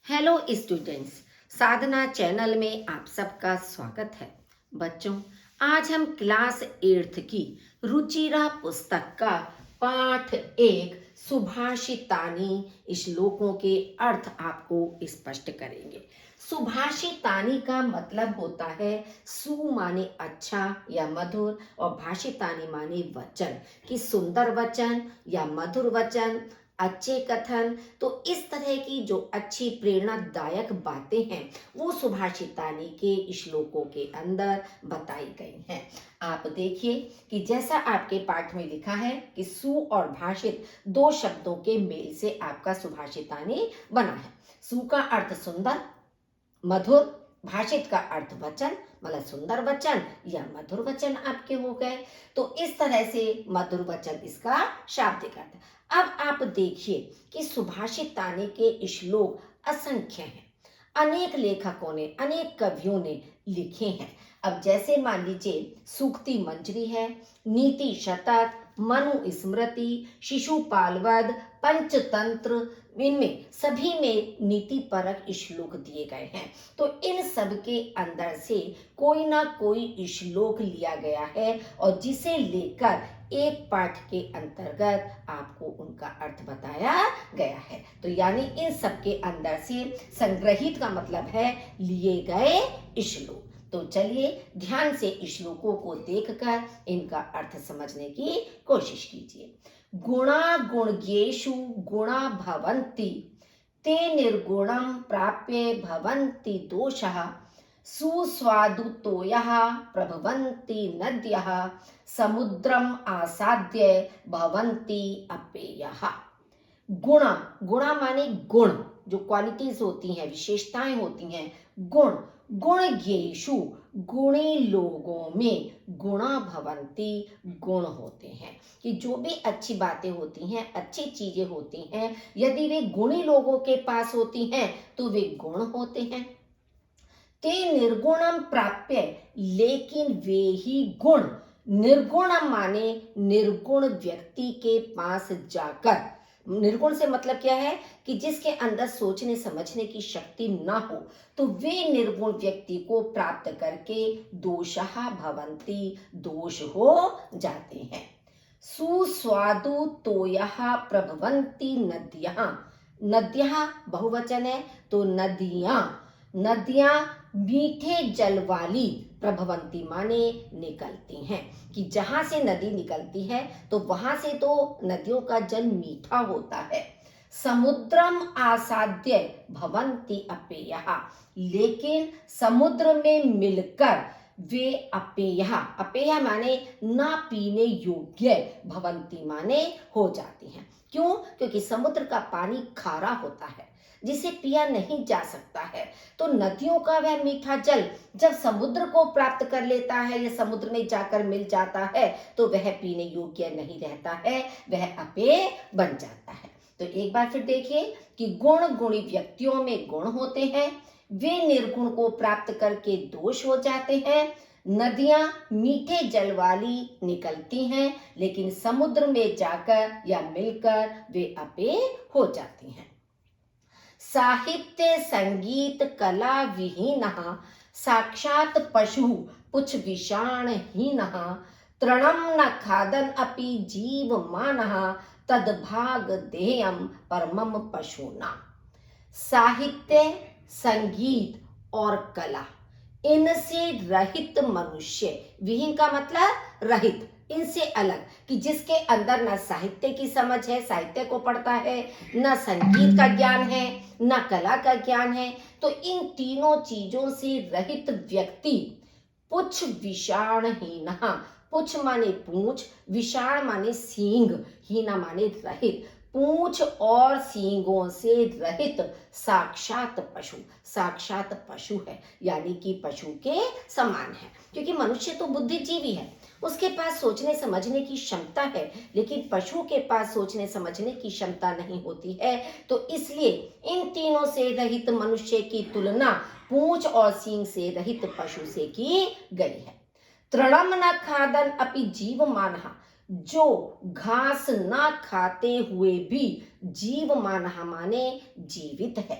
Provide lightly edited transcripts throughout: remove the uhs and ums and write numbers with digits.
Hello students, साधना channel में आप सबका स्वागत है। बच्चों, आज हम क्लास 8th की रुचिरा पुस्तक का पाठ 1 सुभाषितानी श्लोकों के अर्थ आपको स्पष्ट करेंगे। सुभाषितानी का मतलब होता है सु माने अच्छा या मधुर और भाषितानी माने वचन, कि सुंदर वचन या मधुर वचन, अच्छे कथन। तो इस तरह की जो अच्छी प्रेरणादायक बातें हैं वो सुभाषितानी के श्लोकों के अंदर बताई गई हैं। आप देखिए कि जैसा आपके पाठ में लिखा है कि सु और भाषित दो शब्दों के मेल से आपका सुभाषितानी बना है। सु का अर्थ सुंदर, मधुर, भाषित का अर्थ वचन, मतलब सुंदर वचन या मधुर वचन आपके हो गए। तो इस तरह से मधुर वचन इसका शाब्दिक अर्थ। अब आप देखिए कि सुभाषितानी के श्लोक असंख्य हैं। अनेक लेखकों ने, अनेक कवियों ने लिखे हैं। अब जैसे मान लीजिए सूक्ति मंजरी है, नीति शतक, मनु स्मृति, शिशुपाल वध, पंचतंत्र, इनमें सभी में नीति परक श्लोक दिए गए हैं। तो इन सब के अंदर से कोई ना कोई श्लोक लिया गया है और जिसे लेकर एक पाठ के अंतर्गत आपको उनका अर्थ बताया गया है। तो यानी इन सब के अंदर से संग्रहित का मतलब है लिए गए श्लोक। तो चलिए ध्यान से श्लोकों को देखकर इनका अर्थ समझने की कोशिश कीजिए। गुणा गुणज्ञेषु गुणा भवन्ति, ते निर्गुणं प्राप्य भवन्ति दोषः, सुस्वादुतोयः प्रभवन्ति नद्यः, समुद्रम आसाद्य भवन्ति अपेयः। गुणा, गुणा माने गुण, जो क्वालिटीज होती हैं, विशेषताएं होती हैं। गुण, गुणज्ञेषु, गुणी लोगों में, गुणा भवन्ति, गुण होते हैं। कि जो भी अच्छी बातें होती हैं, अच्छी चीजें होती हैं, यदि वे गुणी लोगों के पास होती हैं तो वे गुण होते हैं। ते निर्गुणम प्राप्य, लेकिन वे ही गुण, निर्गुणम माने निर्गुण व्यक्ति के पास जाकर, निर्गुण से मतलब क्या है कि जिसके अंदर सोचने समझने की शक्ति ना हो, तो वे निर्गुण व्यक्ति को प्राप्त करके दोषः भवन्ति, दोष हो जाते हैं। सुस्वादु तोयः प्रभवन्ति नद्यः, नद्यः बहुवचन है तो नदियां, नदियां मीठे जल वाली, प्रभवंती माने निकलती हैं, कि जहां से नदी निकलती है तो वहां से तो नदियों का जल मीठा होता है। समुद्रम आसाद्य भवन्ति अपेयः, लेकिन समुद्र में मिलकर वे अपेयः, अपेय माने ना पीने योग्य, भवन्ति माने हो जाती हैं। क्यों? क्योंकि समुद्र का पानी खारा होता है जिसे पिया नहीं जा सकता है। तो नदियों का वह मीठा जल जब समुद्र को प्राप्त कर लेता है या समुद्र में जाकर मिल जाता है तो वह पीने योग्य नहीं रहता है, वह अपेय बन जाता है। तो एक बार फिर देखिए कि गुण गुणी व्यक्तियों में गुण होते हैं, वे निर्गुण को प्राप्त करके दोष हो जाते हैं। नदियां मीठे जल वाली निकलती हैं, लेकिन समुद्र में जाकर या मिलकर वे अपेय हो जाती हैं। साहित्य संगीत कला विहीनः, साक्षात् पशु पुच्छ विषाण हीनः, तृणं न खादन् अपि जीवमानः, तद्भाग देयं परमं पशूनां। साहित्य, संगीत और कला, इनसे रहित मनुष्य, विहीन का मतलब रहित, इनसे अलग, कि जिसके अंदर ना साहित्य की समझ है, साहित्य को पढ़ता है, ना संगीत का ज्ञान है, ना कला का ज्ञान है, तो इन तीनों चीजों से रहित व्यक्ति पुच्छ विषाण हीनः, पुच्छ माने पूंछ, विषाण माने सींग, हीना माने रहित, पूंछ और सींगों से रहित साक्षात पशु, साक्षात पशु है, यानी कि पशु के समान है। क्योंकि मनुष्य तो बुद्धिजीवी है, उसके पास सोचने समझने की क्षमता है, लेकिन पशु के पास सोचने समझने की क्षमता नहीं होती है। तो इसलिए इन तीनों से रहित मनुष्य की तुलना पूंछ और सींग से रहित पशु से की गई है। तृणम न खादन अपि जीवमानः, जो घास ना खाते हुए भी जीवमानः माने जीवित है।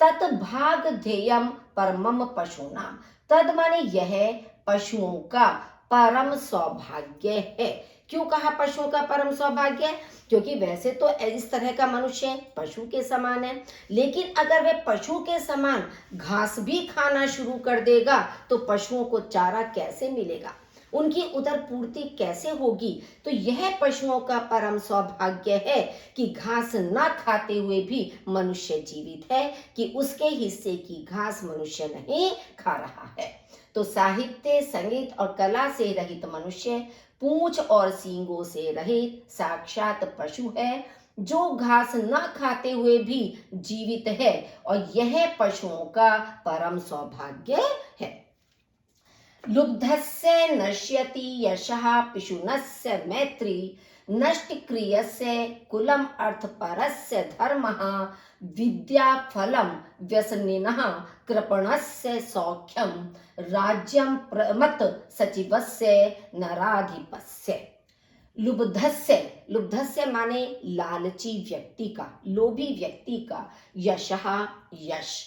तत् भाग ध्येयम परमम पशूनाम। तद माने यह पशुओं का परम सौभाग्य है। क्यों कहा पशुओं का परम सौभाग्य है? क्योंकि वैसे तो इस तरह का मनुष्य पशु के समान है, लेकिन अगर वह पशु के समान घास भी खाना शुरू कर देगा तो पशुओं को चारा कैसे मिलेगा, उनकी उदर पूर्ति कैसे होगी? तो यह पशुओं का परम सौभाग्य है कि घास न खाते हुए भी मनुष्य जीवित है, कि उसके हिस्से की घास मनुष्य नहीं खा रहा है। तो साहित्य, संगीत और कला से रहित मनुष्य पूंछ और सींगों से रहित साक्षात पशु है, जो घास न खाते हुए भी जीवित है, और यह पशुओं का परम सौभाग्य है। लुब्धस्य नश्यति यशः पिशुनस्य मैत्री, नष्टक्रियस्य कुलम अर्थपरस्य धर्मः, विद्याफलं व्यसनिनः कृपणस्य सौख्यम, राज्यं प्रमत सचिवस्य नराधिपस्य। लुब्धस्य, लुब्धस्य माने लालची व्यक्ति का, लोभी व्यक्ति का, यशः यश,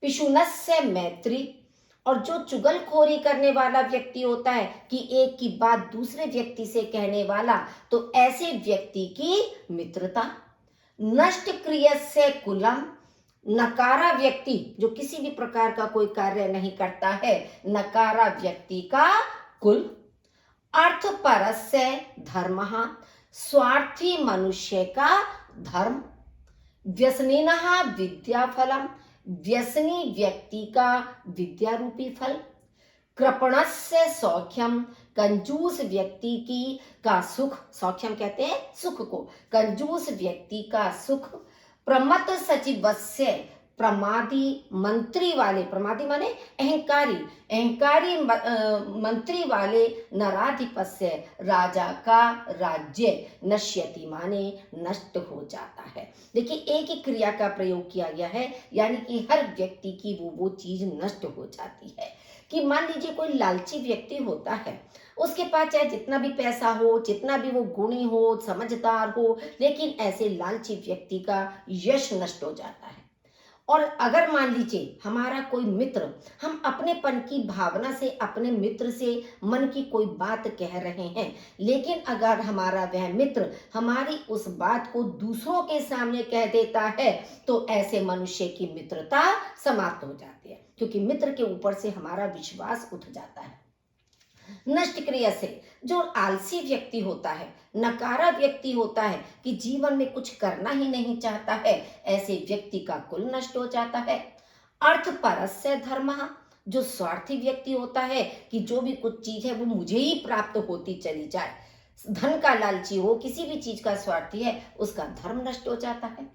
पिशुनस्य मैत्री, और जो चुगलखोरी करने वाला व्यक्ति होता है कि एक की बात दूसरे व्यक्ति से कहने वाला, तो ऐसे व्यक्ति की मित्रता। नष्ट क्रियस्य कुलम, नकारा व्यक्ति जो किसी भी प्रकार का कोई कार्य नहीं करता है, नकारा व्यक्ति का कुल। अर्थपरस्य धर्मः, स्वार्थी मनुष्य का धर्म। व्यसनिनः विद्याफलम, व्यसनी व्यक्ति का विद्या रूपी फल। कृपणस्य सौख्यम, कंजूस व्यक्ति की का सुख, सौख्यम कहते हैं सुख को, कंजूस व्यक्ति का सुख। प्रमत सचिवस्य, प्रमादी मंत्री वाले, प्रमादी माने अहंकारी, अहंकारी मंत्री वाले, नराधिपस्य राजा का राज्य, नश्यति माने नष्ट हो जाता है। देखिए एक ही क्रिया का प्रयोग किया गया है, यानी कि हर व्यक्ति की वो चीज नष्ट हो जाती है। कि मान लीजिए कोई लालची व्यक्ति होता है, उसके पास चाहे जितना भी पैसा हो, जितना भी वो गुणी हो, समझदार हो, लेकिन ऐसे लालची व्यक्ति का यश नष्ट हो जाता है। और अगर मान लीजिए हमारा कोई मित्र, हम अपनेपन की भावना से अपने मित्र से मन की कोई बात कह रहे हैं, लेकिन अगर हमारा वह मित्र हमारी उस बात को दूसरों के सामने कह देता है, तो ऐसे मनुष्य की मित्रता समाप्त हो जाती है, क्योंकि मित्र के ऊपर से हमारा विश्वास उठ जाता है। नष्ट क्रिया से, जो आलसी व्यक्ति होता है, नकारा व्यक्ति होता है कि जीवन में कुछ करना ही नहीं चाहता है, ऐसे व्यक्ति का कुल नष्ट हो जाता है। अर्थपरस्य धर्मः, जो स्वार्थी व्यक्ति होता है कि जो भी कुछ चीज है वो मुझे ही प्राप्त होती चली जाए, धन का लालची हो, किसी भी चीज का स्वार्थी है, उसका धर्म नष्ट हो जाता है।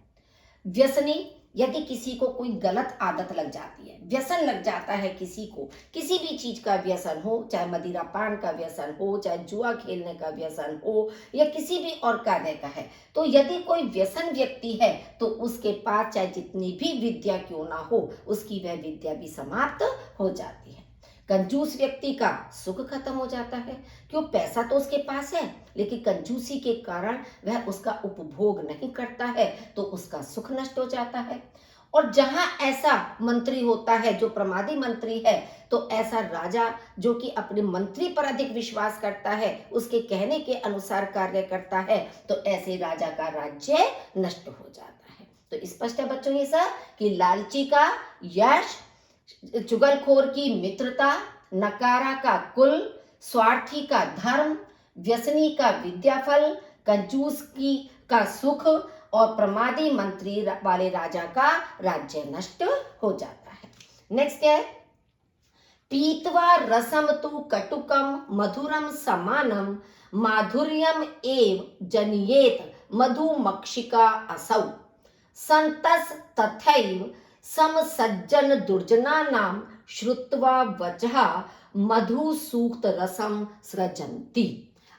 व्यसनी, यदि किसी को कोई गलत आदत लग जाती है, व्यसन लग जाता है किसी को, किसी भी चीज का व्यसन हो, चाहे मदिरा पान का व्यसन हो, चाहे जुआ खेलने का व्यसन हो, या किसी भी और कार्य का है, तो यदि कोई व्यसन व्यक्ति है तो उसके पास चाहे जितनी भी विद्या क्यों ना हो, उसकी वह विद्या भी समाप्त हो जाती है। कंजूस व्यक्ति का सुख खत्म हो जाता है, क्यों, पैसा तो उसके पास है, लेकिन कंजूसी के कारण वह उसका उपभोग नहीं करता है, तो उसका सुख नष्ट हो जाता है। और जहां ऐसा मंत्री होता है जो प्रमादी मंत्री है, तो ऐसा राजा जो कि अपने मंत्री पर अधिक विश्वास करता है, उसके कहने के अनुसार कार्य करता है, तो ऐसे राजा का राज्य नष्ट हो जाता है। तो स्पष्ट है बच्चों ये सब कि लालची का यश, चुगलखोर की मित्रता, नकारा का कुल, स्वार्थी का धर्म, व्यसनी का विद्याफल, कंजूस की का सुख, और प्रमादी मंत्री वाले राजा का राज्य नष्ट हो जाता है। नेक्स्ट है, पीत्वा रसम तु कटुकम मधुरम समानम, माधुर्यम एव जनियेत मधुमक्षिका असौ, संतस तथैव सम सज्जन दुर्जनानां श्रुत्वा वचः मधु सूक्त रसम सृजन्ति।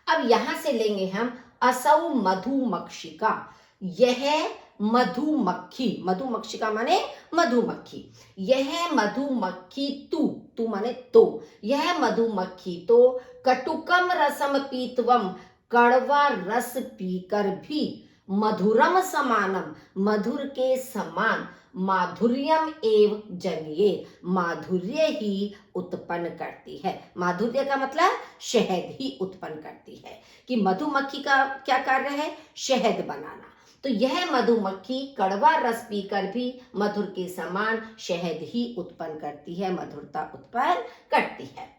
अब यहां से लेंगे हम असौ मधुमक्षिका, यह मधुमक्खी, मधुमक्षिका माने मधुमक्खी, यह मधुमक्खी तू माने तो, यह मधुमक्खी तो कटुकम रसम पीतवम, कड़वा रस पीकर भी मधुरम समानम, मधुर के समान, माधुर्यम एव जनिये, माधुर्य ही उत्पन्न करती है। माधुर्य का मतलब शहद ही उत्पन्न करती है। कि मधुमक्खी का क्या कार्य है? शहद बनाना। तो यह मधुमक्खी कड़वा रस पीकर भी मधुर के समान शहद ही उत्पन्न करती है, मधुरता उत्पन्न करती है।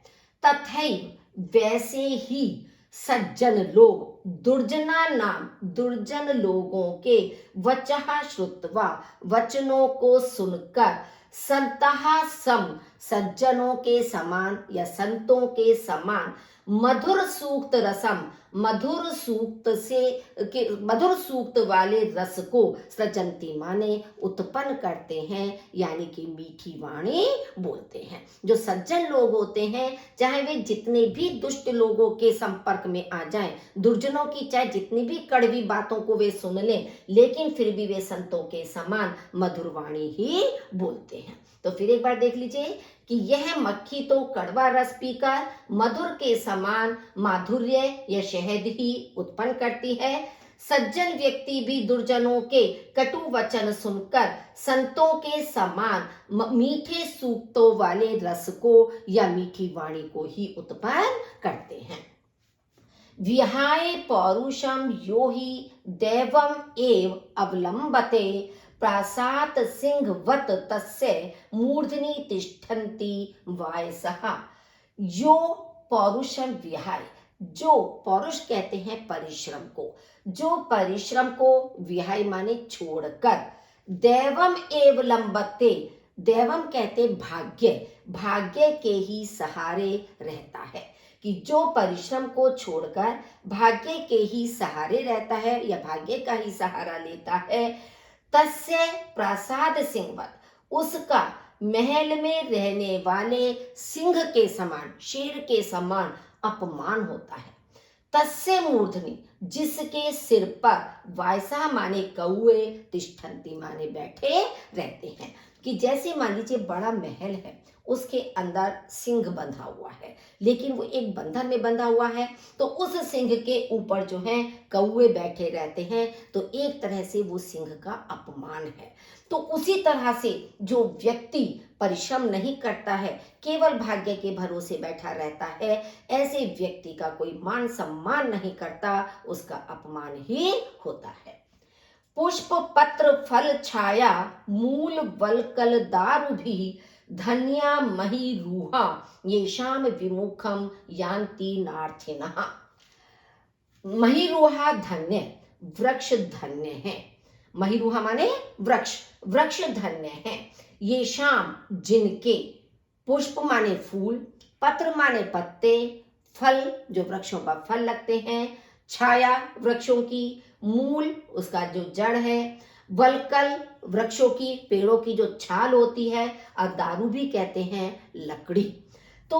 तथैव, वैसे ही सज्जन लोग दुर्जना नाम, दुर्जन लोगों के वचः श्रुत्वा, वचनों को सुनकर, संतः सम, सज्जनों के समान या संतों के समान, मधुर सूक्त रसम, मधुर सूक्त मधुर सूक्त वाले रस को सृजंती माने उत्पन्न करते हैं, यानी कि मीठी वाणी बोलते हैं। जो सज्जन लोग होते हैं, चाहे वे जितने भी दुष्ट लोगों के संपर्क में आ जाएं, दुर्जनों की चाहे जितनी भी कड़वी बातों को वे सुन लें, लेकिन फिर भी वे संतों के समान मधुर वाणी ही बोलते हैं। तो फिर एक बार देख लीजिए कि यह मक्खी तो कड़वा रस पीकर मधुर के समान माधुर्य या शहद ही उत्पन्न करती है। सज्जन व्यक्ति भी दुर्जनों के कटु वचन सुनकर संतों के समान मीठे सूक्तों वाले रस को या मीठी वाणी को ही उत्पन्न करते हैं। विहाय पौरुषम यो ही दैवम एव अवलंबते, प्रासात सिंहवत तस्य मूर्धनि तिष्ठन्ति वायसः। यो पौरुषम विहाय, जो पौरुष कहते हैं परिश्रम को, जो परिश्रम को विहाय माने छोड़कर, दैवम एव लंबते, दैवम कहते भाग्य, भाग्य के ही सहारे रहता है। कि जो परिश्रम को छोड़कर भाग्य के ही सहारे रहता है या भाग्य का ही सहारा लेता है, तस्य प्रासाद सिंहवत, उसका महल में रहने वाले सिंह के समान, शेर के समान अपमान होता है। तस्य मूर्धनि, जिसके सिर पर, वायसा माने कौए, तिष्ठन्ति माने बैठे रहते हैं। कि जैसे मान लीजिए बड़ा महल है, उसके अंदर सिंह बंधा हुआ है, लेकिन वो एक बंधन में बंधा हुआ है, तो उस सिंह के ऊपर जो है कौए बैठे रहते हैं, तो एक तरह से वो सिंह का अपमान है। तो उसी तरह से जो व्यक्ति परिश्रम नहीं करता है, केवल भाग्य के भरोसे बैठा रहता है, ऐसे व्यक्ति का कोई मान सम्मान नहीं करता, उसका अपमान ही होता है। पुष्प पत्र फल छाया, मूल वल्कल दारु भी, धन्या मही रूहा, येषाम विमुखम यान्ति नार्थिनः। महिरूहा धन्य, वृक्ष धन्य है। महिरूहा माने वृक्ष, वृक्ष धन्य है। ये शाम, जिनके, पुष्प माने फूल, पत्र माने पत्ते, फल जो वृक्षों पर फल लगते हैं, छाया वृक्षों की, मूल उसका जो जड़ है, वल्कल वृक्षों की, पेड़ों की जो छाल होती है, और दारू भी कहते हैं लकड़ी। तो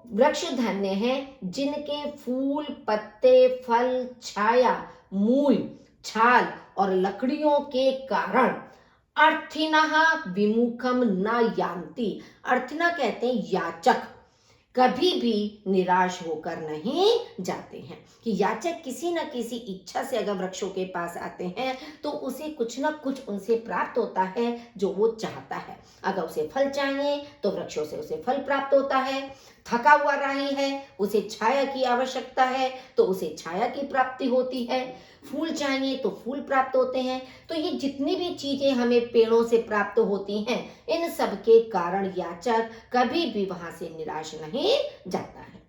वृक्ष धन्य है जिनके फूल, पत्ते, फल, छाया, मूल, छाल और लकड़ियों के कारण अर्थिनः विमुखम न यान्ति। अर्थिना कहते हैं याचक, कभी भी निराश होकर नहीं जाते हैं। कि याचक किसी न किसी इच्छा से अगर वृक्षों के पास आते हैं, तो उसे कुछ न कुछ उनसे प्राप्त होता है जो वो चाहता है। अगर उसे फल चाहिए तो वृक्षों से उसे फल प्राप्त होता है, थका हुआ राही है, उसे छाया की आवश्यकता है तो उसे छाया की प्राप्ति होती है, फूल चाहिए तो फूल प्राप्त होते हैं। तो ये जितनी भी चीजें हमें पेड़ों से प्राप्त होती हैं, इन सब के कारण याचक कभी भी वहां से निराश नहीं जाता है।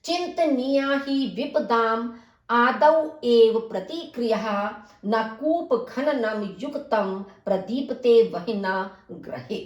चिंतनीया ही विपदाम आदौ एव प्रतिक्रिया, न कूप खननम युक्तम प्रदीपते वहिना ग्रहे।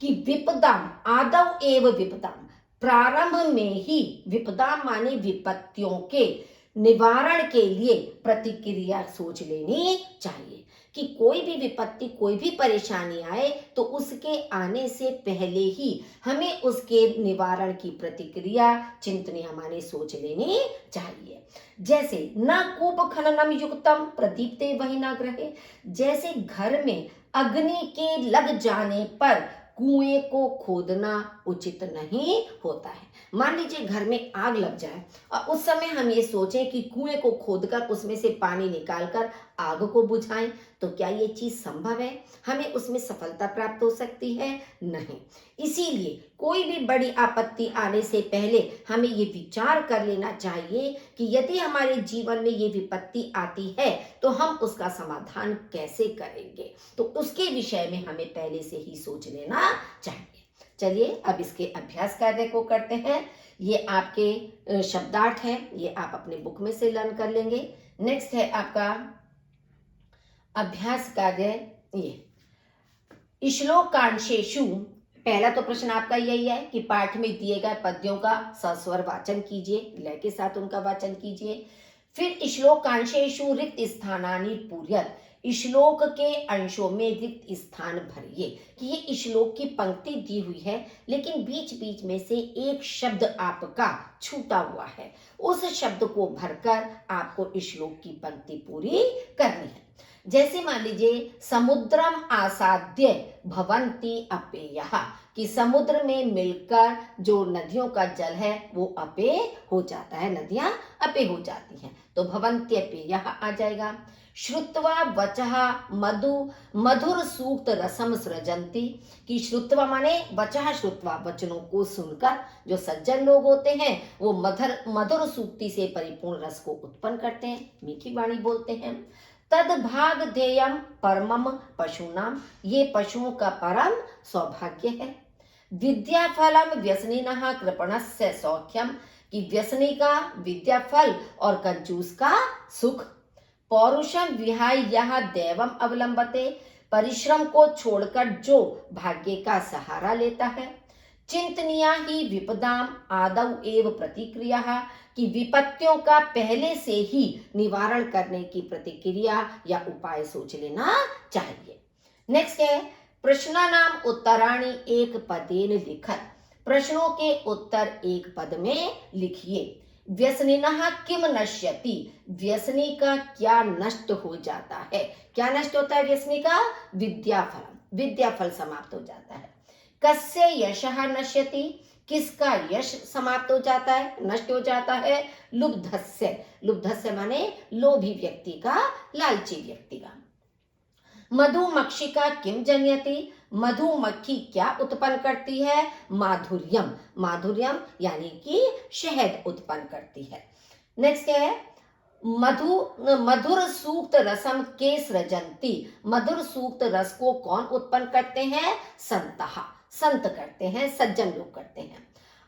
कि विपदाम, आदौ एव विपदाम, प्रारंभ में ही, विपदा माने विपत्तियों के निवारण के लिए प्रतिक्रिया सोच लेनी चाहिए। कि कोई भी विपत्ति, कोई भी परेशानी आए तो उसके आने से पहले ही हमें उसके निवारण की प्रतिक्रिया चिंतनीय माने सोच लेनी चाहिए। जैसे न कूप खननम युक्तम प्रदीप्ते वहिना ग्रहे, जैसे घर में अग्नि के लग जाने पर कुएं को खोदना उचित नहीं होता है। मान लीजिए घर में आग लग जाए और उस समय हम ये सोचें कि कुएं को खोदकर उसमें से पानी निकालकर आग को बुझाएं, तो क्या ये चीज संभव है? हमें उसमें सफलता प्राप्त हो सकती है? नहीं। इसीलिए कोई भी बड़ी आपत्ति आने से पहले हमें ये विचार कर लेना चाहिए कि यदि हमारे जीवन में ये विपत्ति आती है तो हम उसका समाधान कैसे करेंगे। तो उसके विषय में हमें पहले से ही सोच लेना चाहिए। चलिए अब इसके अभ्यास कार्य को करते हैं। ये आपके शब्दार्थ है, ये आप अपने बुक में से लर्न कर लेंगे। नेक्स्ट है आपका अभ्यास कार्य। ये श्लोकांशेषु, पहला तो प्रश्न आपका यही है कि पाठ में दिए गए पद्यों का सस्वर वाचन कीजिए, लय के साथ उनका वाचन कीजिए। फिर श्लोकांशेषु रिक्त स्थानानि पूर्यत, श्लोक के अंशों में रिक्त स्थान भरिए। कि ये श्लोक की पंक्ति दी हुई है लेकिन बीच बीच में से एक शब्द आपका छूटा हुआ है, उस शब्द को भरकर आपको श्लोक की पंक्ति पूरी करनी है। जैसे मान लीजिए समुद्रम आसाद्य भवन्ति अपेयः, कि समुद्र में मिलकर जो नदियों का जल है वो अपेय हो जाता है, नदियां अपेय हो जाती हैं, तो भवन्ति अपेयः आ जाएगा। श्रुत्वा वचः मधु मधुर सूक्त रसम सृजन्ति, कि श्रुत्वा माने वचः श्रुत्वा, वचनों को सुनकर जो सज्जन लोग होते हैं वो मधुर सूक्ति से परिपूर्ण रस को उत्पन्न करते हैं, मीठी वाणी बोलते हैं। तद भाग ध्येयम परमम पशूनाम, ये पशुओं का परम सौभाग्य है। विद्या फलम व्यसनिनः कृपणस्य सौख्यम, कि व्यसनी का विद्या फल और कंजूस का सुख। पौरुषम विहाय यह दैवम अवलंबते, परिश्रम को छोड़कर जो भाग्य का सहारा लेता है। चिंतनीया ही विपदाम आदौ एव प्रतिक्रिया, कि विपत्तियों का पहले से ही निवारण करने की प्रतिक्रिया या उपाय सोच लेना चाहिए। नेक्स्ट है प्रश्नानाम उत्तराणि एक पदेन लिखत, प्रश्नों के उत्तर एक पद में लिखिए। व्यसनिनः किम नश्यति, व्यसनी का क्या नष्ट हो जाता है? क्या नष्ट होता है व्यसनी का? विद्याफलम, विद्याफल समाप्त हो जाता है। कस्य यशः नश्यति, किसका यश समाप्त हो जाता है, नष्ट हो जाता है? लुब्धस्य, लुब्धस्य माने लोभी व्यक्ति का, लालची व्यक्ति का। मधुमक्षिका किम जनयति, मधुमक्खी क्या उत्पन्न करती है? माधुर्यम, माधुर्यम यानी कि शहद उत्पन्न करती है। नेक्स्ट है मधुर सूक्त रसम के सृजन्ति, मधुर सूक्त रस को कौन उत्पन्न करते हैं? संतः, संत करते हैं, सज्जन लोग करते हैं।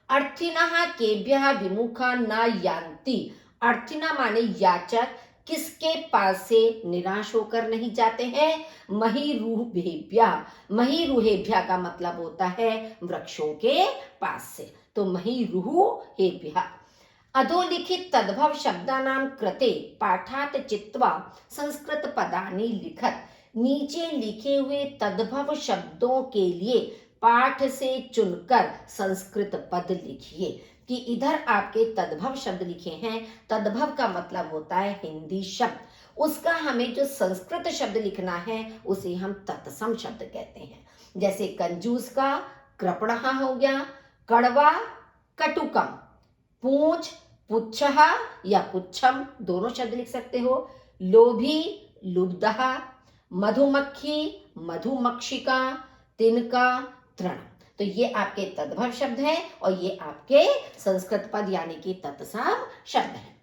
अर्थिनः केभ्यः विमुखा न यान्ति, अर्थिना माने याचक, किसके पास से निराश होकर नहीं जाते हैं? महीरुहेभ्यः, महीरुहेभ्यः का मतलब होता है वृक्षों के पास से, तो महीरुहेभ्यः। अधोलिखित तद्भव शब्दानां कृते पाठात् चित्वा संस्कृत पदानि लिखत, नीचे लिखे हुए तद्भव शब्दों के लिए पाठ से चुनकर संस्कृत पद लिखिए। कि इधर आपके तद्भव शब्द लिखे हैं, तद्भव का मतलब होता है हिंदी शब्द, उसका हमें जो संस्कृत शब्द लिखना है उसे हम तत्सम शब्द कहते हैं। जैसे कंजूस का कृपणः हो गया, कड़वा कटुकम, पूंछ पुच्छः या पुच्छम दोनों शब्द लिख सकते हो। लोभी लुब्धः, मधुमक्खी मधुमक्षिका, तिनका तृण, तो ये आपके तद्भव शब्द हैं और ये आपके संस्कृत पद यानी कि तत्सम शब्द हैं।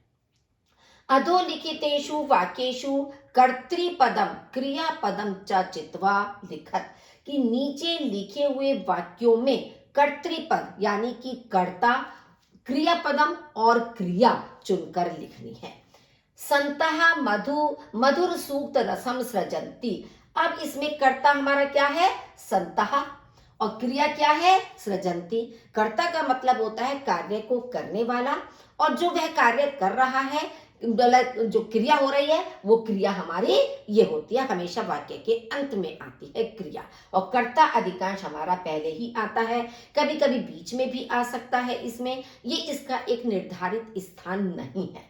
अधोलिखितेषु वाक्येषु कर्तृपदम क्रियापदम च चित्वा लिखत, कि नीचे लिखे हुए वाक्यों में कर्तृपद यानी कि कर्ता, क्रियापदम और क्रिया चुनकर लिखनी है। संतः मधुर सूक्त रसम सृजन्ति, अब इसमें कर्ता हमारा क्या है? संतः, और क्रिया क्या है? सृजन्ति। कर्ता का मतलब होता है कार्य को करने वाला, और जो वह कार्य कर रहा है, जो क्रिया हो रही है वो क्रिया हमारी ये होती है, हमेशा वाक्य के अंत में आती है क्रिया, और कर्ता अधिकांश हमारा पहले ही आता है, कभी कभी बीच में भी आ सकता है इसमें, ये इसका एक निर्धारित स्थान नहीं है।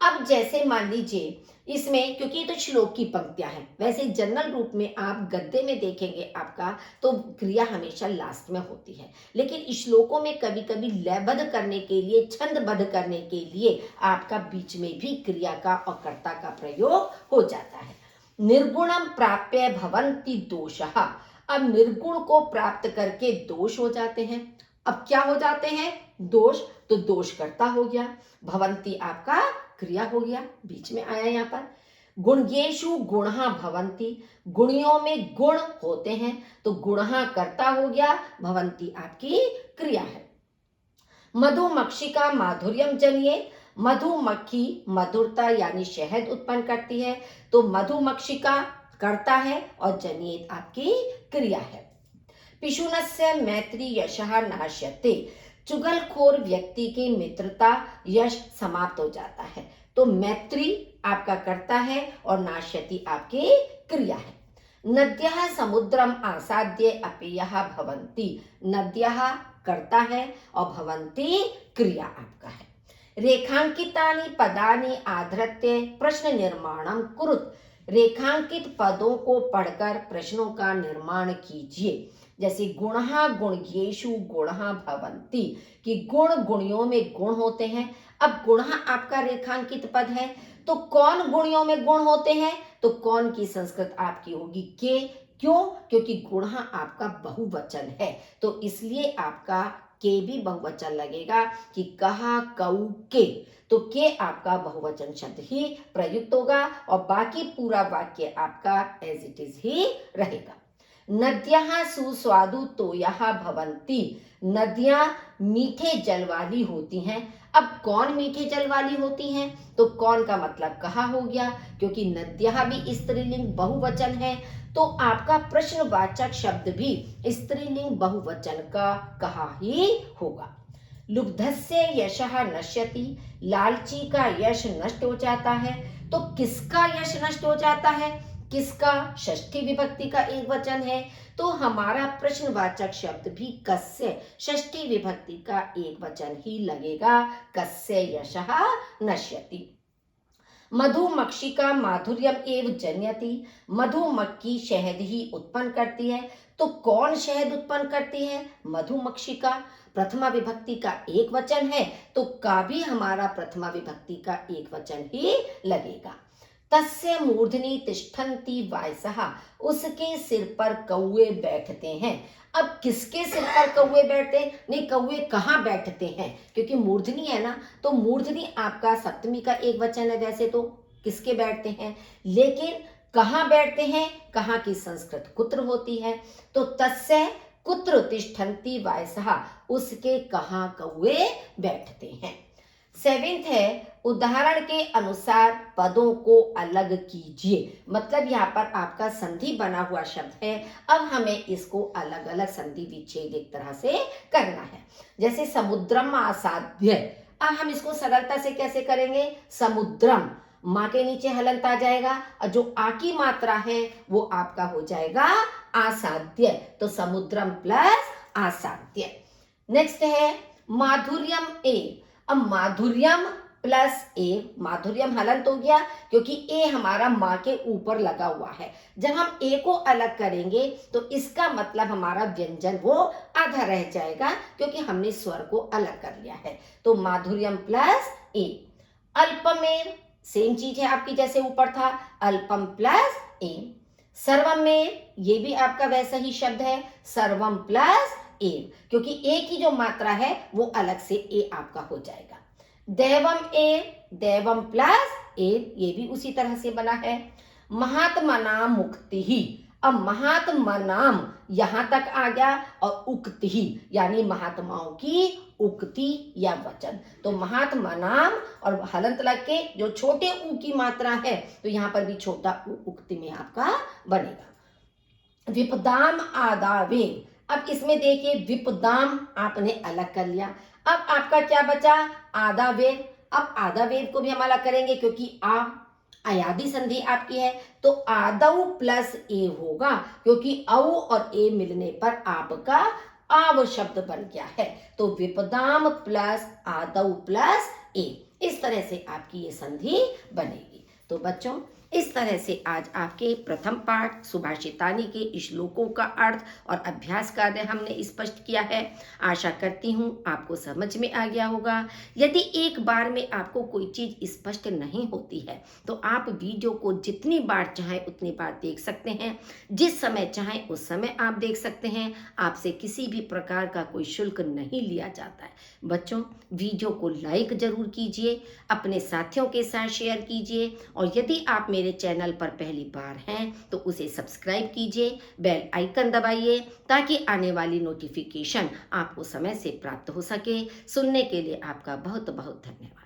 अब जैसे मान लीजिए इसमें, क्योंकि ये तो श्लोक की पंक्तियां हैं, वैसे जनरल रूप में आप गद्य में देखेंगे आपका तो क्रिया हमेशा लास्ट में होती है, लेकिन श्लोकों में कभी कभी लयबद्ध करने के लिए, छंदबद्ध करने के लिए आपका बीच में भी क्रिया का और कर्ता का प्रयोग हो जाता है। निर्गुणम प्राप्य भवन्ति दोषः। अब निर्गुण को प्राप्त करके दोष हो जाते हैं। अब क्या हो जाते हैं? दोष। तो दोष कर्ता हो गया, भवन्ति आपका क्रिया हो गया, बीच में आया यहाँ पर। गुणयेषु गुणः भवन्ति, गुणियों में गुण होते हैं, तो गुणः कर्ता हो गया, भवन्ति आपकी क्रिया है। मधुमक्षिका माधुर्यम जनिए, मधुमक्खी मधुरता यानी शहद उत्पन्न करती है, तो मधुमक्षिका कर्ता है और जनिए आपकी क्रिया है। पिशुनस्य मैत्री यशः नाश्यते, चुगलखोर व्यक्ति की मित्रता यश समाप्त हो जाता है, तो मैत्री आपका कर्ता है और नाश्यति आपकी क्रिया है। नद्यः समुद्रम आसाद्य अपेयः भवन्ति, नद्यः कर्ता है और भवन्ति क्रिया आपका है। रेखांकितानि पदानि आधृत्य प्रश्न निर्माणम कुरुत, रेखांकित पदों को पढ़कर प्रश्नों का निर्माण कीजिए। जैसे गुणः गुणयेषु गुणः भवन्ति, कि गुण गुणियों में गुण होते हैं। अब गुणः आपका रेखांकित पद है, तो कौन गुणियों में गुण होते हैं? तो कौन की संस्कृत आपकी होगी के। क्यों? क्योंकि गुणः आपका बहुवचन है, तो इसलिए आपका के भी बहुवचन लगेगा कि कहा कऊ के, तो के आपका बहुवचन शब्द ही प्रयुक्त होगा और बाकी पूरा वाक्य आपका एज इट इज ही रहेगा। नद्यः सुस्वादु तोयः भवन्ति, नदियां मीठे जल वाली होती हैं। अब कौन मीठे जल वाली होती हैं? तो कौन का मतलब कहा हो गया, क्योंकि नद्यः भी स्त्रीलिंग बहुवचन है, तो आपका प्रश्नवाचक शब्द भी स्त्रीलिंग बहुवचन का कहा ही होगा। लुब्धस्य यशः नश्यति, लालची का यश नष्ट हो जाता है, तो किसका यश नष्ट हो जाता है? किसका? षष्ठी विभक्ति का एक वचन है, तो हमारा प्रश्नवाचक शब्द भी कस्य, षष्ठी विभक्ति का एक वचन ही लगेगा, कस्य यशः नश्यति। मधुमक्षिका माधुर्यम एव जन्यति, मधुमक्खी शहद ही उत्पन्न करती है, तो कौन शहद उत्पन्न करती है? मधुमक्षिका। प्रथमा विभक्ति का एक वचन है, तो का भी हमारा प्रथमा विभक्ति का एक वचन ही लगेगा। तस्य मूर्धनि तिष्ठन्ति वायसः, उसके सिर पर कौवे बैठते हैं। अब किसके सिर पर कौवे बैठते? नहीं, कौवे कहाँ बैठते हैं? क्योंकि मूर्धनी है ना, तो मूर्धनी आपका सप्तमी का एक वचन है, वैसे तो किसके बैठते हैं, लेकिन कहाँ बैठते हैं? कहाँ की संस्कृत कुत्र होती है, तो तस्य कुत्र तिष्ठन्ति वायसः, उसके कहाँ कौवे बैठते हैं। सेवेंथ है, उदाहरण के अनुसार पदों को अलग कीजिए। मतलब यहाँ पर आपका संधि बना हुआ शब्द है, अब हमें इसको अलग अलग संधि विच्छेद एक तरह से करना है। जैसे समुद्रम आसाद्य, अब हम इसको सरलता से कैसे करेंगे? समुद्रम, माँ के नीचे हलंत आ जाएगा और जो आ की मात्रा है वो आपका हो जाएगा आसाद्य, तो समुद्रम प्लस आसाद्य। नेक्स्ट है माधुर्यम ए, अब माधुर्यम प्लस ए, माधुर्यम हलंत हो गया क्योंकि ए हमारा माँ के ऊपर लगा हुआ है। जब हम ए को अलग करेंगे तो इसका मतलब हमारा व्यंजन वो आधा रह जाएगा, क्योंकि हमने स्वर को अलग कर लिया है, तो माधुर्यम प्लस ए। अल्पमेव सेम चीज है आपकी, जैसे ऊपर था अल्पम प्लस ए। सर्वम में ये भी आपका वैसा ही शब्द है, सर्वम प्लस ए, क्योंकि ए की जो मात्रा है वो अलग से ए आपका हो जाएगा। दैवम ए, दैवम प्लस ए, ये भी उसी तरह से बना है। महात्मा नाम मुक्ति ही, अब महात्मा नाम यहां तक आ गया और उक्ति ही यानी महात्माओं की उक्ति या वचन, तो महात्मा नाम और हलंत लग के जो छोटे ऊ की मात्रा है तो यहां पर भी छोटा ऊ उक्ति में आपका बनेगा। विपदाम आदावे, अब इसमें देखिए विपदाम आपने अलग कर लिया, अब आपका क्या बचा? आधा वेव। अब आधा वेव को भी हम अलग करेंगे क्योंकि अयादि संधि आपकी है, तो आदौ प्लस ए होगा, क्योंकि औ और ए मिलने पर आपका आव शब्द बन गया है, तो विपदाम प्लस आदौ प्लस ए। इस तरह से आपकी ये संधि बनेगी। तो बच्चों, इस तरह से आज आपके प्रथम पाठ सुभाषितानी के श्लोकों का अर्थ और अभ्यास कार्य हमने स्पष्ट किया है। आशा करती हूँ आपको समझ में आ गया होगा। यदि एक बार में आपको कोई चीज़ स्पष्ट नहीं होती है तो आप वीडियो को जितनी बार चाहें उतनी बार देख सकते हैं, जिस समय चाहें उस समय आप देख सकते हैं। आपसे किसी भी प्रकार का कोई शुल्क नहीं लिया जाता है। बच्चों, वीडियो को लाइक जरूर कीजिए, अपने साथियों के साथ शेयर कीजिए, और यदि आप मेरे चैनल पर पहली बार हैं तो उसे सब्सक्राइब कीजिए, बेल आइकन दबाइए ताकि आने वाली नोटिफिकेशन आपको समय से प्राप्त हो सके। सुनने के लिए आपका बहुत बहुत धन्यवाद।